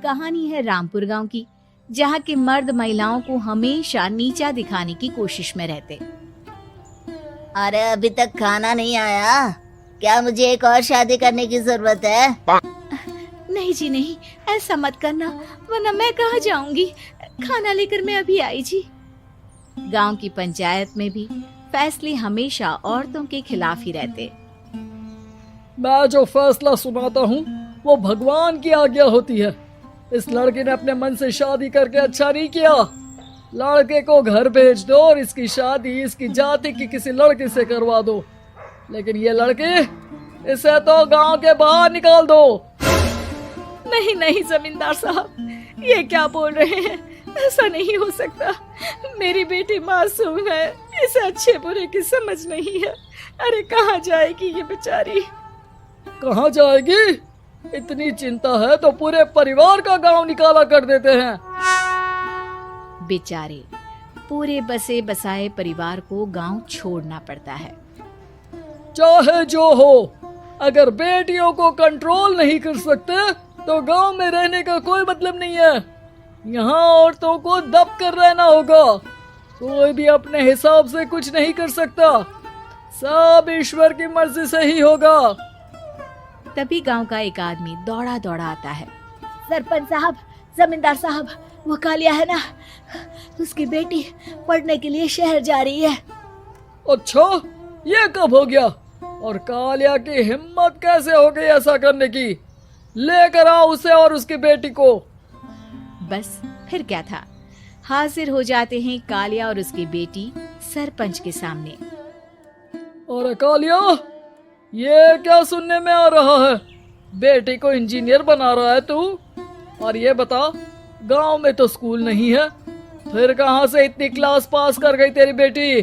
कहानी है रामपुर गांव की, जहां के मर्द महिलाओं को हमेशा नीचा दिखाने की कोशिश में रहते। अरे अभी तक खाना नहीं आया, क्या मुझे एक और शादी करने की जरूरत है? नहीं जी नहीं, ऐसा मत करना, वरना मैं कहाँ जाऊंगी। खाना लेकर मैं अभी आई जी। गांव की पंचायत में भी फैसले हमेशा औरतों के खिलाफ ही रहते। मैं जो फैसला सुनाता हूँ वो भगवान की आज्ञा होती है। इस लड़के ने अपने मन से शादी करके अच्छा नहीं किया। लड़के को घर भेज दो और इसकी शादी इसकी जाति की किसी लड़के से करवा दो, लेकिन ये लड़के, इसे तो गांव के बाहर निकाल दो। नहीं नहीं जमींदार साहब, ये क्या बोल रहे हैं? ऐसा नहीं हो सकता। मेरी बेटी मासूम है, इसे अच्छे बुरे की समझ नहीं है। अरे कहाँ जाएगी ये बेचारी? कहाँ जाएगी? इतनी चिंता है तो पूरे परिवार का गांव निकाला कर देते हैं। बेचारे पूरे बसे बसाए परिवार को गांव छोड़ना पड़ता है। चाहे जो हो, अगर बेटियों को कंट्रोल नहीं कर सकते तो गांव में रहने का कोई मतलब नहीं है। यहाँ औरतों को दब कर रहना होगा। कोई भी अपने हिसाब से कुछ नहीं कर सकता, सब ईश्वर की मर्जी से ही होगा। तभी गांव का एक आदमी दौड़ा दौड़ा आता है। सरपंच साहब, जमींदार साहब, वो कालिया है ना, उसकी बेटी पढ़ने के लिए शहर जा रही है। अच्छा, ये कब हो गया? और कालिया की हिम्मत कैसे हो गई ऐसा करने की? लेकर आओ उसे और उसकी बेटी को। बस फिर क्या था, हाजिर हो जाते हैं कालिया और उसकी बेटी सरपंच के सामने। और कालिया, ये क्या सुनने में आ रहा है? बेटी को इंजीनियर बना रहा है तू? और ये बता, गांव में तो स्कूल नहीं है, फिर कहां से इतनी क्लास पास कर गई तेरी बेटी?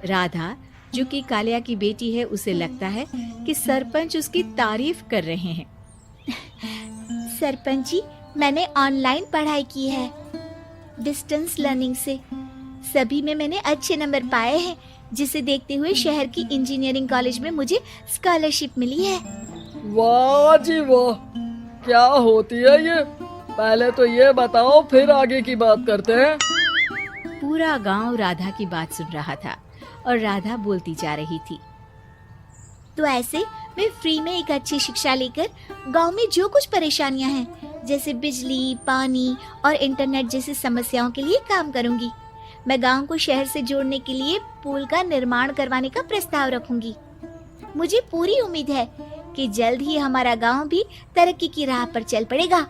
राधा, जो कि कालिया की बेटी है, उसे लगता है कि सरपंच उसकी तारीफ कर रहे हैं। सरपंच जी, मैंने ऑनलाइन पढ़ाई की है, डिस्टेंस लर्निंग से। सभी में मैंने अच्छे नंबर पाए हैं, जिसे देखते हुए शहर की इंजीनियरिंग कॉलेज में मुझे स्कॉलरशिप मिली है। वाह जी वाह, क्या होती है ये? पहले तो ये बताओ, फिर आगे की बात करते हैं। पूरा गांव राधा की बात सुन रहा था और राधा बोलती जा रही थी। तो ऐसे मैं फ्री में एक अच्छी शिक्षा लेकर गांव में जो कुछ परेशानियां हैं, जैसे बिजली, पानी और इंटरनेट जैसी समस्याओं के लिए काम करूंगी। मैं गांव को शहर से जोड़ने के लिए पुल का निर्माण करवाने का प्रस्ताव रखूंगी। मुझे पूरी उम्मीद है कि जल्द ही हमारा गांव भी तरक्की की राह पर चल पड़ेगा।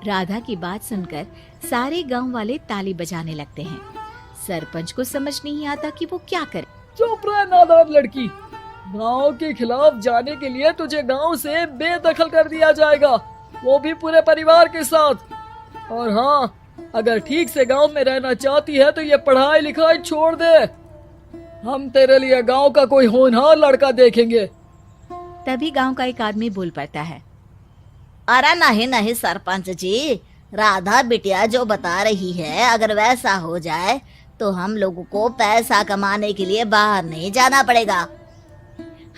राधा की बात सुनकर सारे गांव वाले ताली बजाने लगते हैं। सरपंच को समझ नहीं आता कि वो क्या करे। चुप रह नादान लड़की, गांव के खिलाफ जाने के लिए तुझे गांव से बेदखल कर दिया जाएगा, वो भी पूरे परिवार के साथ। और हाँ, अगर ठीक से गांव में रहना चाहती है तो ये पढ़ाई लिखाई छोड़ दे। हम तेरे लिए गांव का कोई होनहार लड़का देखेंगे। तभी गांव का एक आदमी बोल पड़ता है। अरे नहीं नहीं सरपंच जी, राधा बिटिया जो बता रही है, अगर वैसा हो जाए तो हम लोगों को पैसा कमाने के लिए बाहर नहीं जाना पड़ेगा।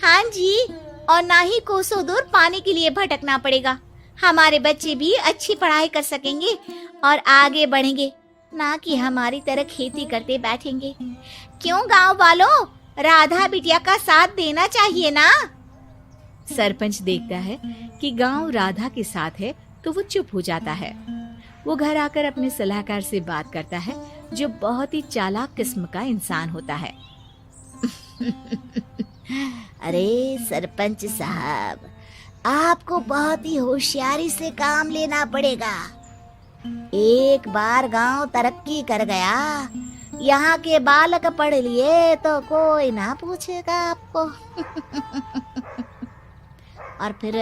हाँ जी, और ना ही कोसों दूर पानी के लिए भटकना पड़ेगा। हमारे बच्चे भी अच्छी पढ़ाई कर सकेंगे और आगे बढ़ेंगे, ना कि हमारी तरह खेती करते बैठेंगे। क्यों गांव वालों, राधा बिटिया का साथ देना चाहिए ना। सरपंच देखता है कि गांव राधा के साथ है तो वो चुप हो जाता है। वो घर आकर अपने सलाहकार से बात करता है, जो बहुत ही चालाक किस्म का इंसान होता है। अरे सरपंच साहब, आपको बहुत ही होशियारी से काम लेना पड़ेगा। एक बार गांव तरक्की कर गया, यहाँ के बालक पढ़ लिए तो कोई ना पूछेगा आपको। और फिर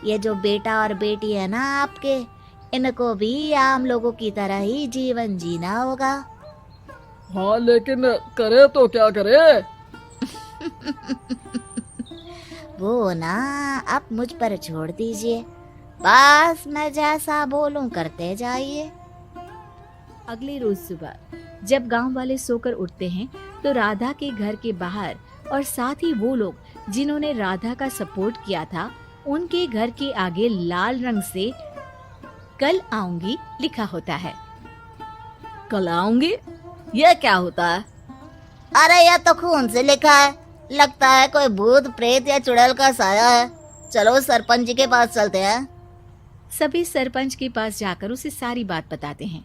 ये जो बेटा और बेटी है ना आपके, इनको भी आम लोगों की तरह ही जीवन जीना होगा। हाँ, लेकिन करे तो क्या करे? वो ना आप मुझ पर छोड़ दीजिए, बस मैं जैसा बोलूं करते जाइए। अगले रोज सुबह जब गांव वाले सोकर उठते हैं तो राधा के घर के बाहर और साथ ही वो लोग जिन्होंने राधा का सपोर्ट किया था, उनके घर के आगे लाल रंग से कल आऊंगी लिखा होता है। कल आऊंगी, ये क्या होता है? अरे यह तो खून से लिखा है, लगता है कोई भूत प्रेत या चुड़ैल का साया है। चलो सरपंच जी के पास चलते हैं। सभी सरपंच के पास जाकर उसे सारी बात बताते हैं।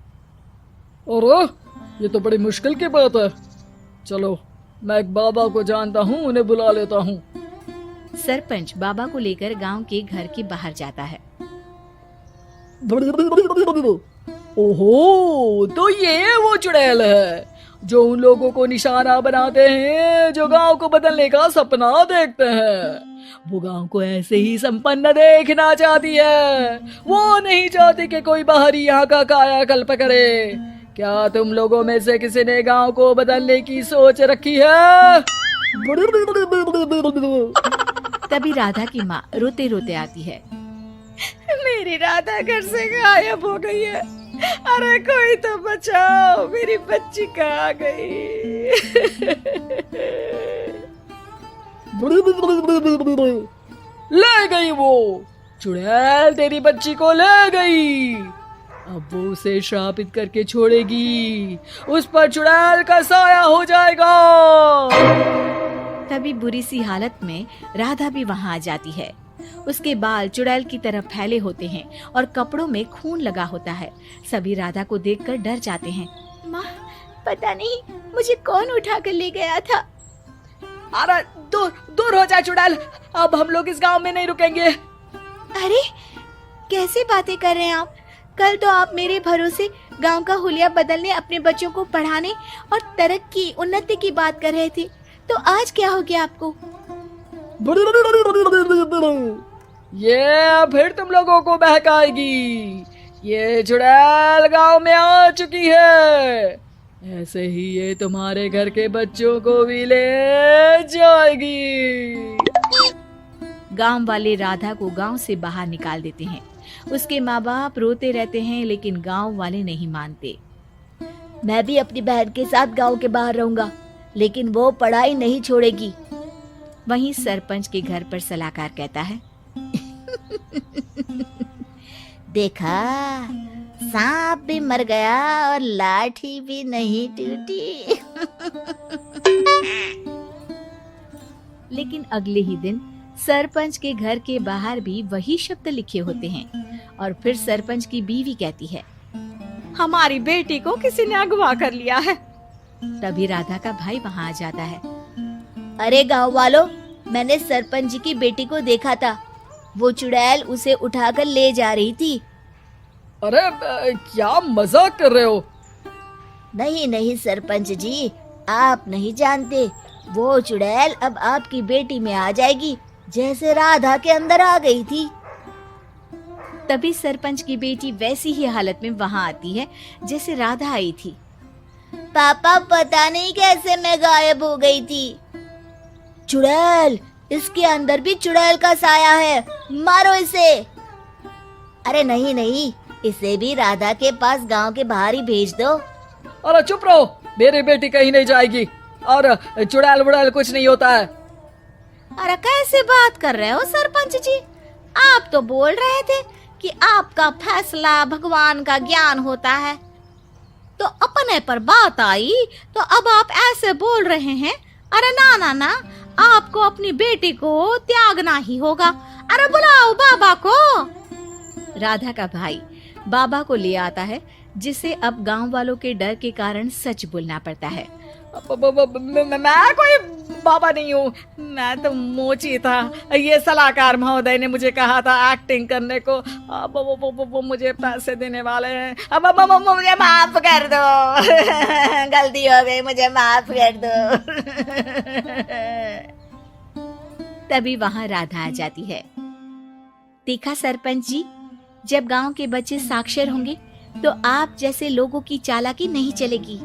अरे ये तो बड़ी मुश्किल की बात है। चलो मैं एक बाबा को जानता हूँ, उन्हें बुला लेता हूँ। सरपंच बाबा को लेकर गांव के घर के बाहर जाता है। ओहो, तो ये वो चुड़ैल है जो उन लोगों को निशाना बनाते हैं जो गांव को बदलने का सपना देखते हैं। वो गांव को ऐसे ही संपन्न देखना चाहती है, वो नहीं चाहती कि कोई बाहरी यहाँ का कायाकल्प करे। क्या तुम लोगों में से किसी ने गांव को बदलने की सोच रखी है? तभी राधा की माँ रोते रोते आती है। मेरी राधा घर से गायब हो गई है। अरे कोई तो बचाओ, मेरी बच्ची कहाँ गई? ले गई वो चुड़ैल, तेरी बच्ची को ले गई। अब वो उसे श्रापित करके छोड़ेगी, उस पर चुड़ैल का साया हो जाएगा। तभी बुरी सी हालत में राधा भी वहां आ जाती है। उसके बाल चुड़ैल की तरफ फैले होते हैं और कपड़ों में खून लगा होता है। सभी राधा को देखकर डर जाते हैं। माँ, पता नहीं मुझे कौन उठा कर ले गया था। अरे दूर दूर हो जा चुड़ैल, अब हम लोग इस गांव में नहीं रुकेंगे। अरे कैसे बातें कर रहे हैं आप? कल तो आप मेरे भरोसे गांव का हुलिया बदलने, अपने बच्चों को पढ़ाने और तरक्की उन्नति की बात कर रहे थे, तो आज क्या हो गया आपको? ये फिर तुम लोगों को बहकाएगी। ये चुड़ैल गांव में आ चुकी है, ऐसे ही ये तुम्हारे घर के बच्चों को भी ले जाएगी। गांव वाले राधा को गांव से बाहर निकाल देते हैं। उसके माँ बाप रोते रहते हैं, लेकिन गांव वाले नहीं मानते। मैं भी अपनी बहन के साथ गांव के बाहर रहूंगा, लेकिन वो पढ़ाई नहीं छोड़ेगी। वहीं सरपंच के घर पर सलाहकार कहता है। देखा, सांप भी मर गया और लाठी भी नहीं टूटी। लेकिन अगले ही दिन सरपंच के घर के बाहर भी वही शब्द लिखे होते हैं। और फिर सरपंच की बीवी कहती है, हमारी बेटी को किसी ने अगवा कर लिया है। तभी राधा का भाई वहां आ जाता है। अरे गांव वालों, मैंने सरपंच जी की बेटी को देखा था। वो चुड़ैल उसे उठाकर ले जा रही थी। अरे क्या मजाक कर रहे हो? नहीं नहीं सरपंच जी, आप नहीं जानते। वो चुड़ैल अब आपकी बेटी में आ जाएगी, जैसे राधा के अंदर आ गई थी। तभी सरपंच की बेटी वैसी ही हालत में वहां आती है जैसे राधा आई थी। पापा, पता नहीं कैसे मैं गायब हो गई थी। चुड़ैल, इसके अंदर भी चुड़ैल का साया है, मारो इसे। अरे नहीं नहीं, इसे भी राधा के पास गांव के बाहर ही भेज दो। अरे चुप रहो, मेरी बेटी कहीं नहीं जाएगी और चुड़ैल वुड़ैल कुछ नहीं होता है। अरे कैसे बात कर रहे हो सरपंच जी? आप तो बोल रहे थे कि आपका फैसला भगवान का ज्ञान होता है, तो अपने पर बात आई तो अब आप ऐसे बोल रहे हैं। अरे ना ना ना, आपको अपनी बेटी को त्यागना ही होगा। अरे बुलाओ बाबा को। राधा का भाई बाबा को ले आता है, जिसे अब गांव वालों के डर के कारण सच बोलना पड़ता है। मैं कोई बाबा नहीं हूँ, मैं तो मोची था। ये सलाहकार महोदय ने मुझे कहा था एक्टिंग करने को। अब वो मुझे पैसे देने वाले हैं। अब मुझे माफ कर दो। गलती हो गई, मुझे माफ कर दो। तभी वहां राधा आ जाती है। देखा सरपंच जी, जब गांव के बच्चे साक्षर होंगे तो आप जैसे लोगों की चालाकी नहीं चलेगी।